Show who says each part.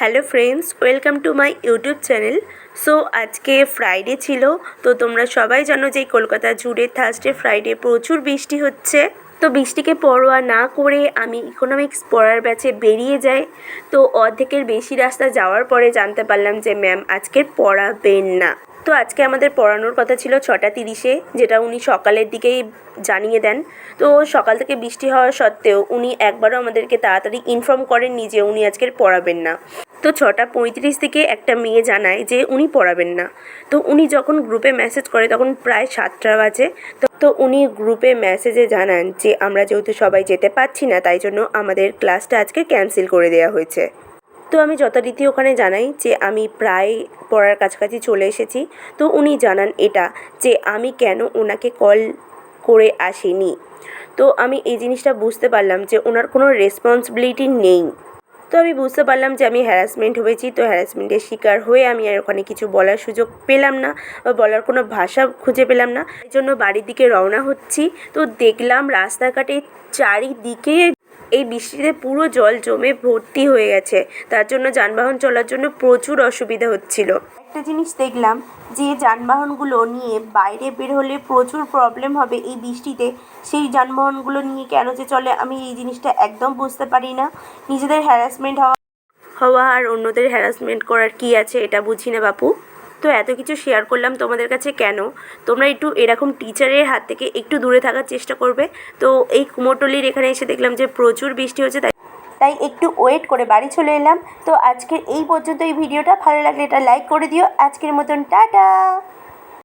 Speaker 1: Hello friends, welcome to my YouTube channel. So আজকে Friday ছিল, তো তোমরা সবাই জানো যে কলকাতা জুড়ে থার্সডে ফ্রাইডে প্রচুর বৃষ্টি হচ্ছে। তো বৃষ্টিকে পরোয়া না করে আমি ইকোনমিক্স পড়ার ব্যাচে বেরিয়ে যাই। তো অর্ধেকের বেশি রাস্তা যাওয়ার পরে জানতে পারলাম যে ম্যাম আজকে পড়াবেন না। তো আজকে আমাদের পড়ানোর কথা ছিল 6:30-এ, যেটা উনি সকালের দিকেই জানিয়ে দেন। তো সকাল থেকে বৃষ্টি হওয়া সত্ত্বেও উনি একবারও আমাদেরকে তাড়াতাড়ি ইনফর্ম করেননি যে উনি আজকের পড়াবেন না। তো 6:35 থেকে একটা মেয়ে জানায় যে উনি পড়াবেন না। তো উনি যখন গ্রুপে মেসেজ করে তখন প্রায় 7টা বাজে। তো উনি গ্রুপে মেসেজে জানান যে আমরা যেহেতু সবাই যেতে পারছি না, তাই জন্য আমাদের ক্লাসটা আজকে ক্যান্সেল করে দেওয়া হয়েছে। তো আমি যথারীতি ওখানে জানাই যে আমি প্রায় পড়ার কাছাকাছি চলে এসেছি। তো উনি জানান এটা যে আমি কেন ওনাকে কল করে আসিনি। তো আমি এই জিনিসটা বুঝতে পারলাম যে ওনার কোনো রেসপন্সিবিলিটি নেই। তো আমি বুঝতে পারলাম যে আমি হ্যারাসমেন্ট হয়েছি। তো হ্যারাসমেন্টের শিকার হয়ে আমি আর ওখানে কিছু বলার সুযোগ পেলাম না বা বলার কোনো ভাষা খুঁজে পেলাম না। এই জন্য বাড়ির দিকে রওনা হচ্ছি। তো দেখলাম রাস্তাঘাটে চারিদিকে এই বৃষ্টিতে পুরো জল জমে ভর্তি হয়ে গেছে। তার জন্য যানবাহন চলার জন্য প্রচুর অসুবিধা হচ্ছিল। একটা জিনিস দেখলাম যে যানবাহনগুলো নিয়ে বাইরে বের হলে প্রচুর প্রবলেম হবে এই বৃষ্টিতে, সেই যানবাহনগুলো নিয়ে কেন যে চলে আমি এই জিনিসটা একদম বুঝতে পারি না। নিজেদের হ্যারাসমেন্ট হওয়া আর অন্যদের হ্যারাসমেন্ট করার কি আছে এটা বুঝি না বাপু। তো এত কিছু শেয়ার করলাম তোমাদের কাছে কেন, তোমরা একটু এরকম টিচারের হাত থেকে একটু দূরে থাকার চেষ্টা করবে। তো এই কুমোরটুলির এখানে এসে দেখলাম যে প্রচুর বৃষ্টি হচ্ছে, তাই একটু ওয়েট করে বাড়ি চলে এলাম। তো আজকের এই পর্যন্ত এই ভিডিওটা ভালো লাগলে এটা লাইক করে দিও। আজকের মতন টাটা।